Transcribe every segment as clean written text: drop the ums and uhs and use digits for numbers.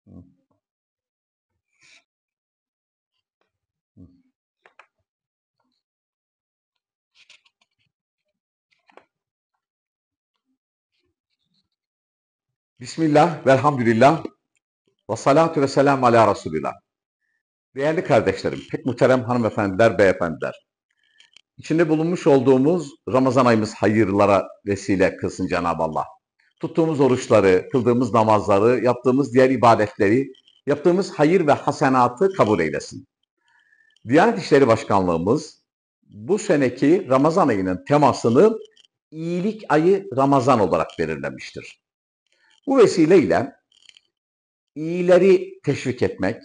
Hı, hı. Bismillah, velhamdülillah, ve salatu ve selamu ala Resulillah. Değerli kardeşlerim, pek muhterem hanımefendiler, beyefendiler. İçinde bulunmuş olduğumuz Ramazan ayımız hayırlara vesile kılsın Cenab-ı Allah. Tuttuğumuz oruçları, kıldığımız namazları, yaptığımız diğer ibadetleri, yaptığımız hayır ve hasenatı kabul eylesin. Diyanet İşleri Başkanlığımız bu seneki Ramazan ayının temasını iyilik ayı Ramazan olarak belirlemiştir. Bu vesileyle iyileri teşvik etmek,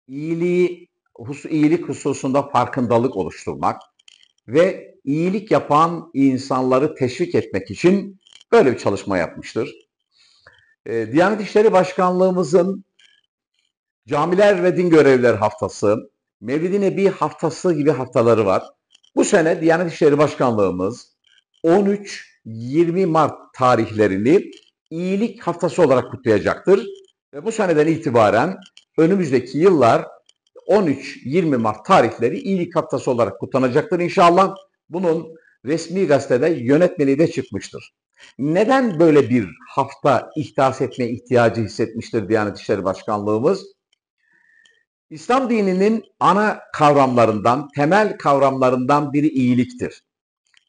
iyilik hususunda farkındalık oluşturmak ve iyilik yapan insanları teşvik etmek için böyle bir çalışma yapmıştır. Diyanet İşleri Başkanlığımızın Camiler ve Din Görevlileri Haftası, Mevlid-i Nebi Haftası gibi haftaları var. Bu sene Diyanet İşleri Başkanlığımız 13-20 Mart tarihlerini iyilik haftası olarak kutlayacaktır. Ve bu seneden itibaren önümüzdeki yıllar 13-20 Mart tarihleri iyilik haftası olarak kutlanacaktır inşallah. Bunun resmi gazetede yönetmeliği de çıkmıştır. Neden böyle bir hafta ihdas etme ihtiyacı hissetmiştir Diyanet İşleri Başkanlığımız? İslam dininin ana kavramlarından, temel kavramlarından biri iyiliktir.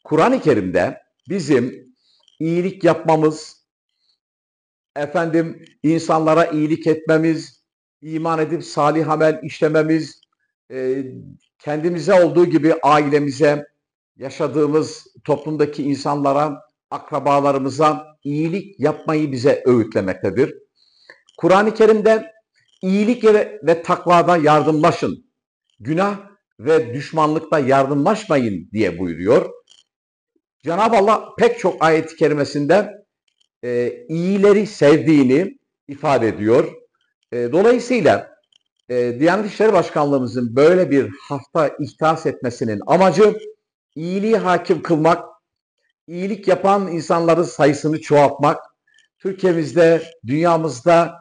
Kur'an-ı Kerim'de bizim iyilik yapmamız, insanlara iyilik etmemiz, iman edip salih amel işlememiz, kendimize olduğu gibi ailemize, yaşadığımız toplumdaki insanlara, akrabalarımıza iyilik yapmayı bize öğütlemektedir. Kur'an-ı Kerim'de iyilik ve takvada yardımlaşın, günah ve düşmanlıkta yardımlaşmayın diye buyuruyor. Cenab-ı Allah pek çok ayet-i kerimesinde iyileri sevdiğini ifade ediyor. Dolayısıyla Diyanet İşleri Başkanlığımızın böyle bir hafta ihdas etmesinin amacı iyiliği hakim kılmak, iyilik yapan insanların sayısını çoğaltmak, Türkiye'mizde, dünyamızda,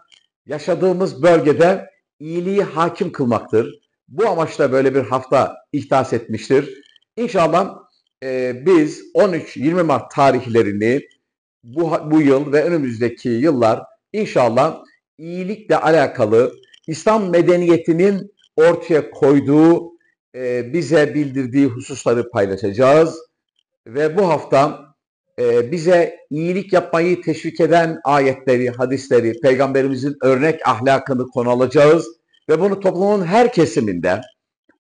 yaşadığımız bölgede iyiliği hakim kılmaktır. Bu amaçla böyle bir hafta ihdas etmiştir. İnşallah biz 13-20 Mart tarihlerini bu yıl ve önümüzdeki yıllar inşallah iyilikle alakalı İslam medeniyetinin ortaya koyduğu, bize bildirdiği hususları paylaşacağız. Ve bu hafta bize iyilik yapmayı teşvik eden ayetleri, hadisleri, Peygamberimizin örnek ahlakını konu alacağız. Ve bunu toplumun her kesiminde,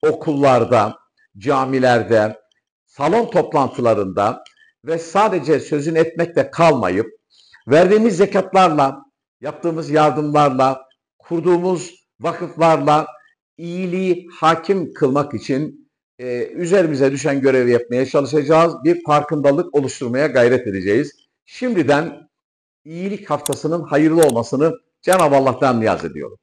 okullarda, camilerde, salon toplantılarında ve sadece sözünü etmekle kalmayıp, verdiğimiz zekatlarla, yaptığımız yardımlarla, kurduğumuz vakıflarla iyiliği hakim kılmak için üzerimize düşen görevi yapmaya çalışacağız. Bir farkındalık oluşturmaya gayret edeceğiz. Şimdiden iyilik haftasının hayırlı olmasını Cenab-ı Allah'tan niyaz ediyorum.